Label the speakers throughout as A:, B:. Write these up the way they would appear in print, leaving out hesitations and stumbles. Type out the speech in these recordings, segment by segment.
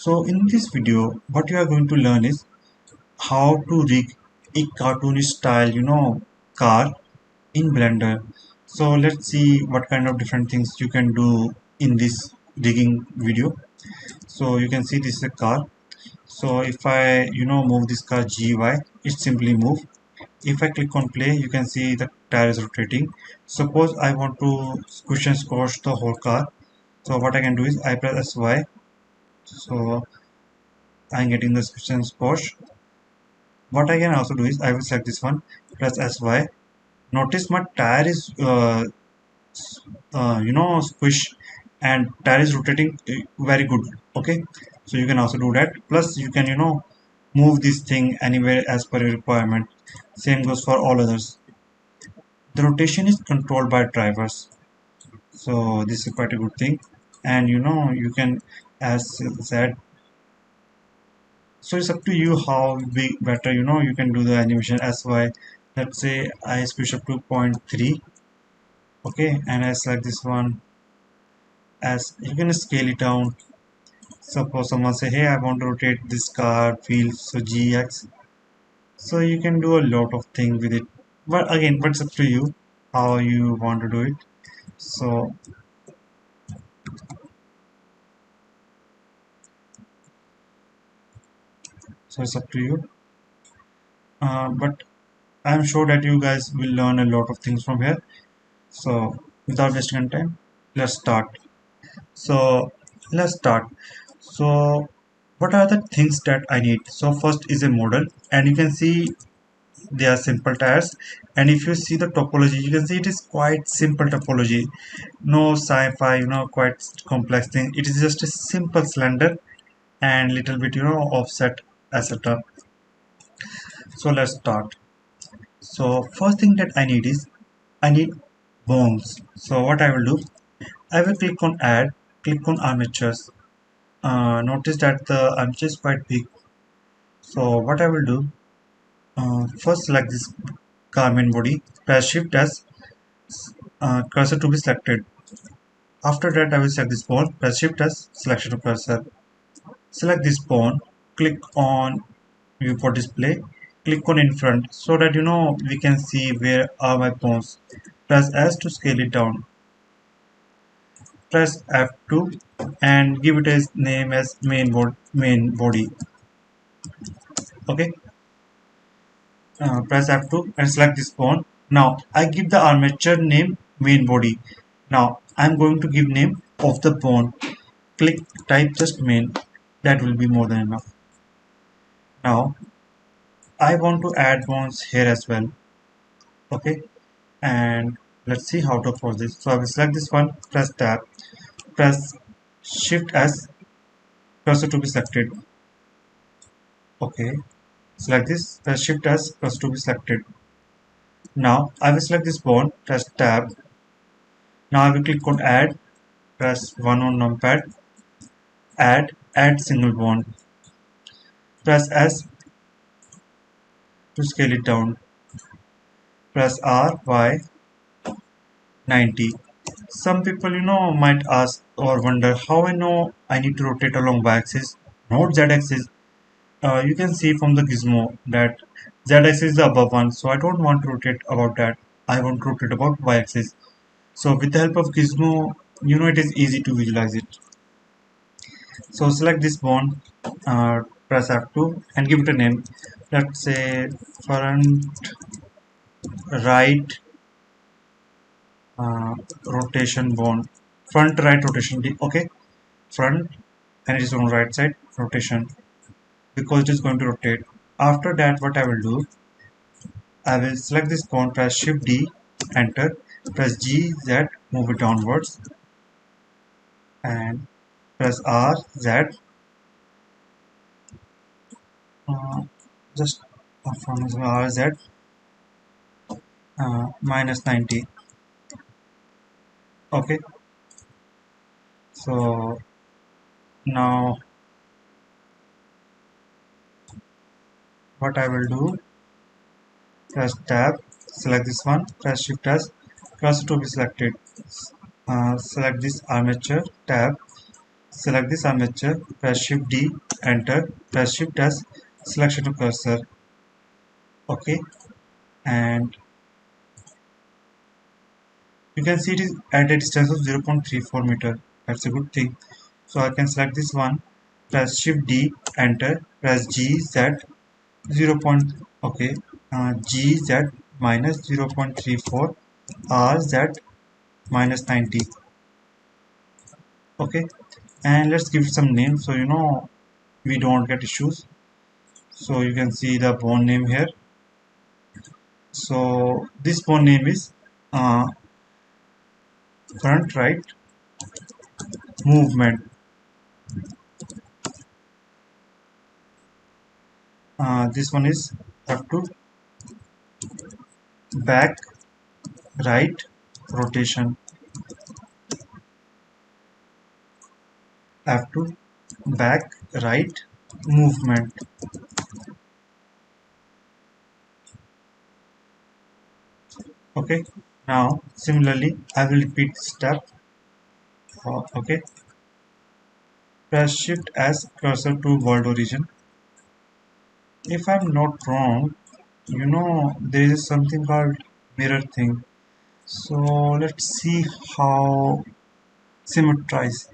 A: So in this video, what you are going to learn is how to rig a cartoonish style, car in Blender. So let's see what kind of different things you can do in this rigging video. So you can see this is a car. So if I, move this car GY, it simply move. If I click on play, you can see the tire is rotating. Suppose I want to squish and squash the whole car. So what I can do is I press SY. So I'm getting the squish and squash. What I can also do is I will select this one, press SY. Notice my tire is squish and tire is rotating very good. Okay, so you can also do that. Plus you can move this thing anywhere as per your requirement. Same goes for all others. The rotation is controlled by drivers, so this is quite a good thing. And you can as said, so it's up to you how big better you can do the animation. SY, let's say I push up to 0.3. Okay, and I select this one. As you can scale it down. Suppose someone say, hey, I want to rotate this car wheel, so GX. So you can do a lot of things with it, but again, but it's up to you how you want to do it. So it's up to you, but I'm sure that you guys will learn a lot of things from here. So without wasting time, let's start. So let's start. So what are the things that I need? So first is a model, and you can see they are simple tires. And if you see the topology, you can see it is quite simple topology. No sci-fi, quite complex thing. It is just a simple cylinder and little bit, offset, etc. So let's start. So first thing that I need is I need bones. So what I will do, I will click on add, click on armatures. Notice that the armature is quite big. So what I will do, first select this car main body, press shift as cursor to be selected. After that I will select this bone, press shift as selection of cursor. Select this bone, click on viewport display, click on in front so that we can see where are my bones. Press S to scale it down. Press F2 and give it a name as main body. Okay, press F2 and select this bone. Now I give the armature name main body. Now I'm going to give name of the bone. Click type just main. That will be more than enough. Now I want to add bones here as well. Okay, and let's see how to approach this. So I will select this one, press tab, press shift S, cursor to be selected. Okay, select this, press shift S, cursor to be selected. Now I will select this bone, press tab. Now I will click on add, press 1 on numpad, add single bone. Press S to scale it down. Press R, Y, 90. Some people, might ask or wonder how I know I need to rotate along y-axis, not z-axis. You can see from the gizmo that z-axis is the above one, so I don't want to rotate about that. I want to rotate about y-axis. So with the help of gizmo, it is easy to visualize it. So select this bone, press F2 and give it a name. Let's say front right rotation bone. Front right rotation. Okay, front, and it is on right side rotation because it is going to rotate. After that, what I will do, I will select this bone, press shift D, enter, press G, Z, move it downwards, and press R, Z, uh, just from R, Z, minus 90. Okay, so now what I will do, press tab, select this one, press shift S, cursor to be selected. Select this armature tab, Select this armature, press Shift D, enter, press Shift S, selection to cursor. Okay, and you can see it is at a distance of 0.34 meter. That's a good thing. So I can select this one, press Shift D, enter, press G Z 0. Okay, G Z minus 0.34, R Z minus 90. Okay, and let's give it some name so we don't get issues. So you can see the bone name here. So this bone name is uh, front right movement. This one is F2 back right rotation. F2 back right movement. Okay, now similarly I will repeat step. Okay, press shift as cursor to world origin. If I'm not wrong, there is something called mirror thing. So let's see how symmetrize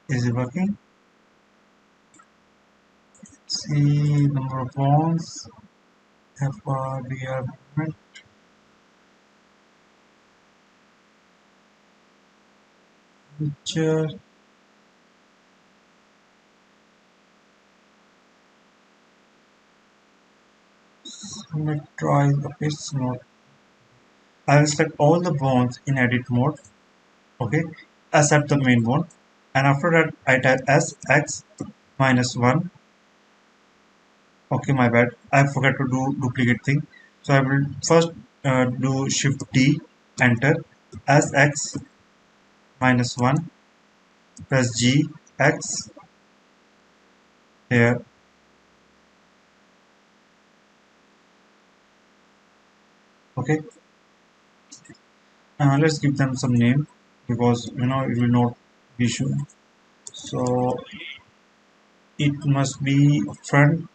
A: is it working. See number of bonds, FRBR movement, picture. Symmetrize. Okay, it's not. I will select all the bonds in edit mode. Okay, except the main bond, and after that I type SX minus 1. Okay, my bad. I forgot to do duplicate thing. So I will first do Shift D, enter, SX minus 1, press G, X here. Okay, let's give them some name because it will not be sure. So it must be front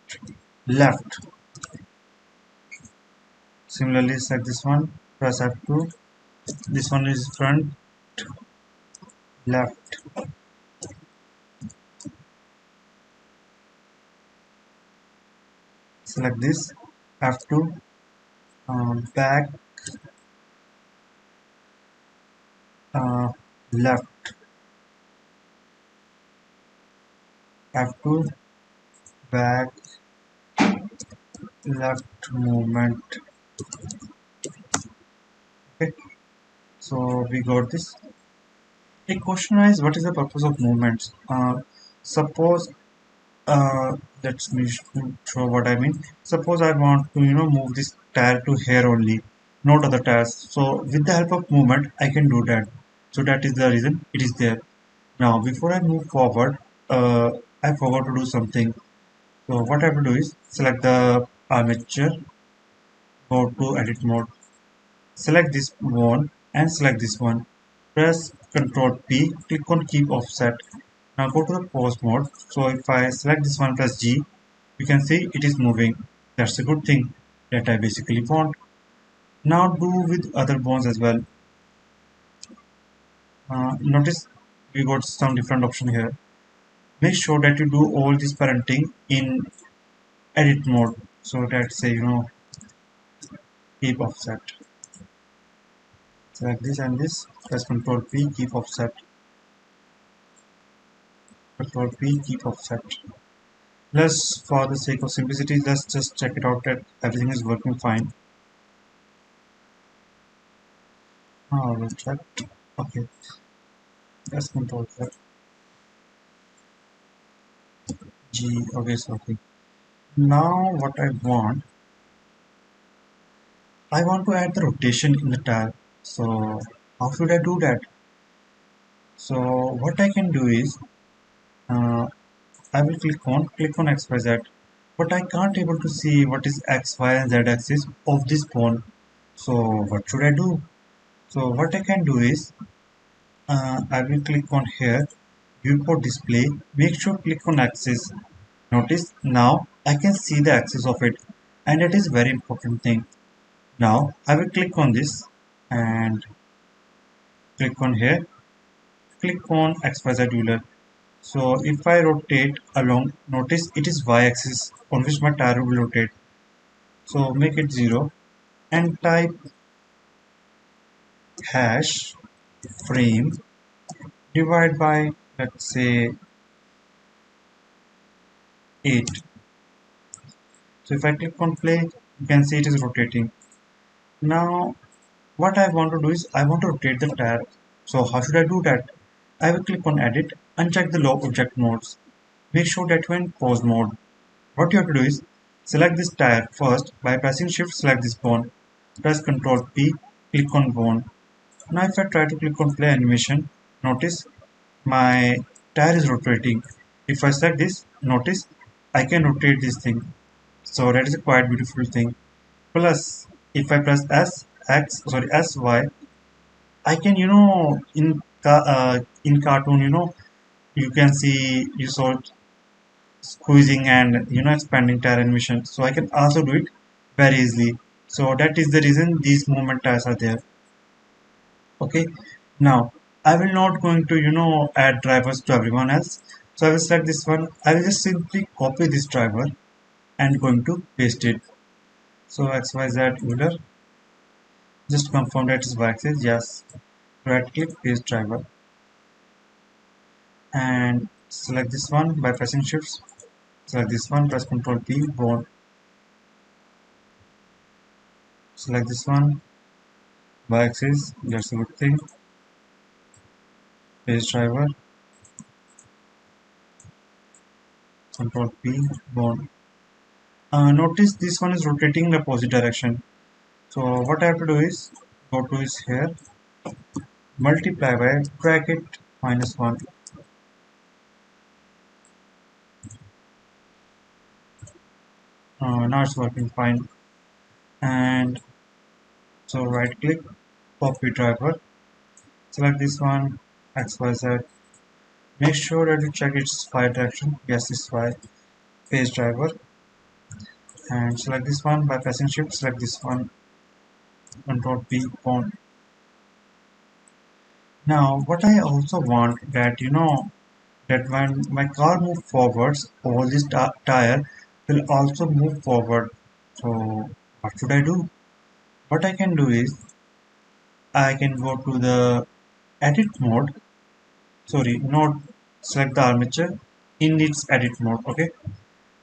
A: left. Similarly, select this one, press F2. This one is front left. Select this F2, back left. F2 back left movement. Okay, so we got this. A question is, what is the purpose of movements? Suppose let me show what I mean. Suppose I want to move this tire to here only, not other tires. So with the help of movement I can do that. So that is the reason it is there. Now before I move forward, I forgot to do something. So what I have to do is select the armature, go to edit mode, select this one and select this one. Press Ctrl P, click on keep offset. Now go to the pose mode. So if I select this one, press G, you can see it is moving. That's a good thing that I basically want. Now do with other bones as well. Notice we got some different option here. Make sure that you do all this parenting in edit mode. So let's say keep offset. Select this and this. Press Ctrl P, keep offset. Ctrl P, keep offset. Let's, for the sake of simplicity, let's just check it out that everything is working fine. We'll check. Okay, let's control that. G. Okay, so okay. Now what I want to add the rotation in the tire. So how should I do that? So what I can do is I will click on X Y Z, but I can't able to see what is X, Y, and Z axis of this bone. So what should I do? So what I can do is I will click on here, viewport display, make sure click on axis. Notice now I can see the axis of it, and it is very important thing. Now I will click on this and click on here, click on XYZ ruler. So if I rotate along, notice it is Y axis on which my tire will rotate. So make it 0 and type hash frame divide by, let's say, 8. So if I click on play, you can see it is rotating. Now what I want to do is I want to rotate the tire. So how should I do that? I will click on edit, uncheck the low object modes. Make sure that you're in pause mode. What you have to do is select this tire first by pressing shift, select this bone. Press Ctrl P, click on bone. Now if I try to click on play animation, notice my tire is rotating. If I select this, notice I can rotate this thing. So that is a quite beautiful thing. Plus if I press SY, I can, in cartoon, you can see you saw squeezing and expanding tire animation. So I can also do it very easily. So that is the reason these movement tires are there. Okay. Now I will not going to add drivers to everyone else. So I will select this one. I will just simply copy this driver and going to paste it. So XYZ ruler. Just confirm that is Y axis. Yes. Right click paste driver and select this one by pressing shifts. Select this one, press Ctrl P, board. Select this one, by axis, that's a good thing. Paste driver, Ctrl P, board. Notice this one is rotating in the opposite direction. So what I have to do is go to is here, multiply by bracket -1. Now it's working fine. And so right click, copy driver, select this one, XYZ. Make sure that you check its Y direction. Yes, it's Y. Paste driver and select this one by pressing shift. Select this one, Control P, on. Now what I also want that that when my car move forwards, all this tire will also move forward. So what should I do? What I can do is I can go to the edit mode. Sorry, not select the armature in its edit mode. Okay,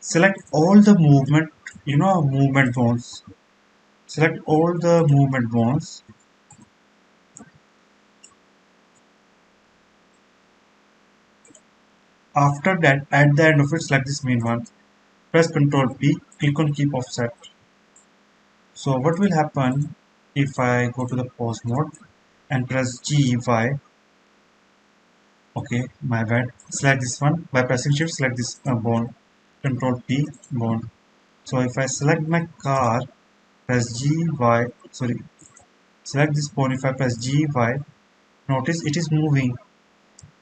A: select all the movement. Movement zones. Select all the movement zones. After that, at the end of it, select this main one. Press Ctrl P, click on keep offset. So what will happen if I go to the pause mode and press GY? Okay, my bad. Select this one by pressing shift, select this bone. Ctrl P, bone. So if I select my car, press GY, sorry, select this bone. If I press GY, notice it is moving,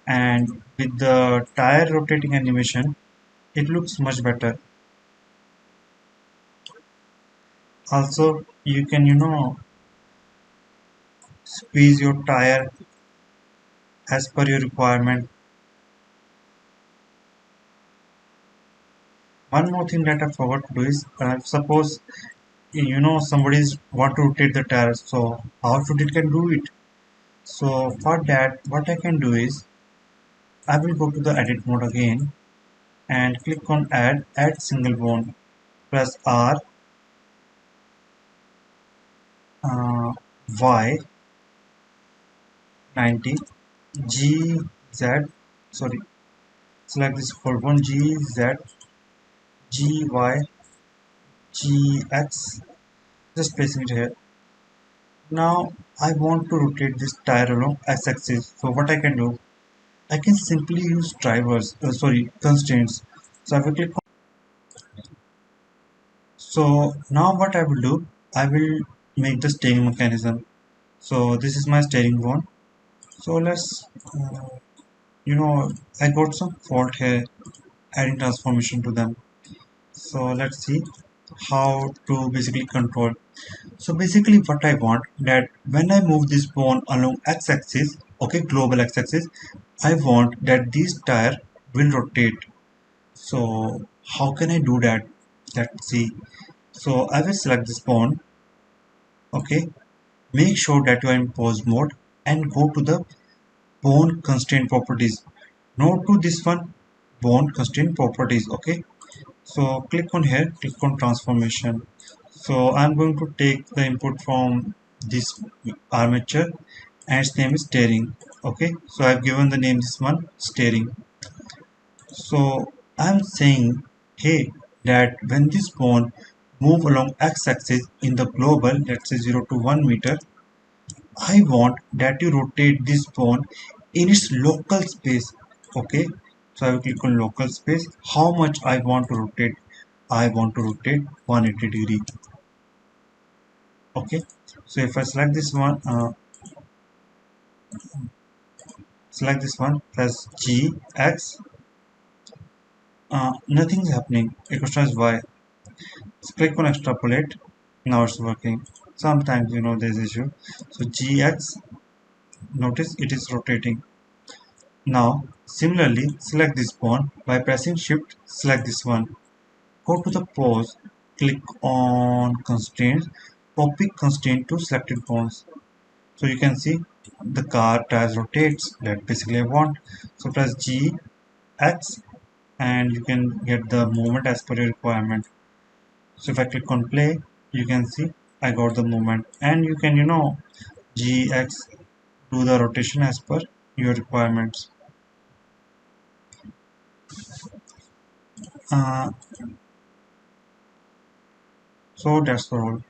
A: and with the tire rotating animation, it looks much better. Also, you can squeeze your tire as per your requirement. One more thing that I forgot to do is suppose somebody's want to rotate the tire, so how should it can do it? So for that what I can do is I will go to the edit mode again and click on add single bone, press R, Y 90 G Z, sorry, select this whole one, G Z G Y G X, just placing it here. Now I want to rotate this tire along x-axis. So what I can do, I can simply use drivers, constraints. So I will click on. So now what I will do, I will make the steering mechanism. So this is my steering one. So let's, you know, I got some fault here adding transformation to them. So let's see how to basically control. So basically what I want that when I move this bone along x-axis, okay, global x-axis, I want that this tire will rotate. So how can I do that? Let's see. So I will select this bone, okay. Make sure that you are in pose mode and go to the bone constraint properties. Not to this one, bone constraint properties, okay. So click on here, click on transformation. So I'm going to take the input from this armature and its name is steering. Okay, so I've given the name this one steering. So I'm saying hey that when this bone move along x-axis in the global, let's say 0 to 1 meter, I want that you rotate this bone in its local space. Okay, so I will click on local space. How much I want to rotate? I want to rotate 180-degree. Okay, so if I select this one, press G, X, nothing's happening. It was Y. So click on extrapolate. Now it's working. Sometimes there's issue. So GX, notice it is rotating. Now similarly select this bone by pressing shift, select this one. Go to the pose, click on constraints, copy constraint to selected bones. So you can see the car tires rotates that basically I want. So press G, X, and you can get the movement as per your requirement. So if I click on play, you can see I got the movement, and you can G, X, do the rotation as per your requirements. uh, so that's for all.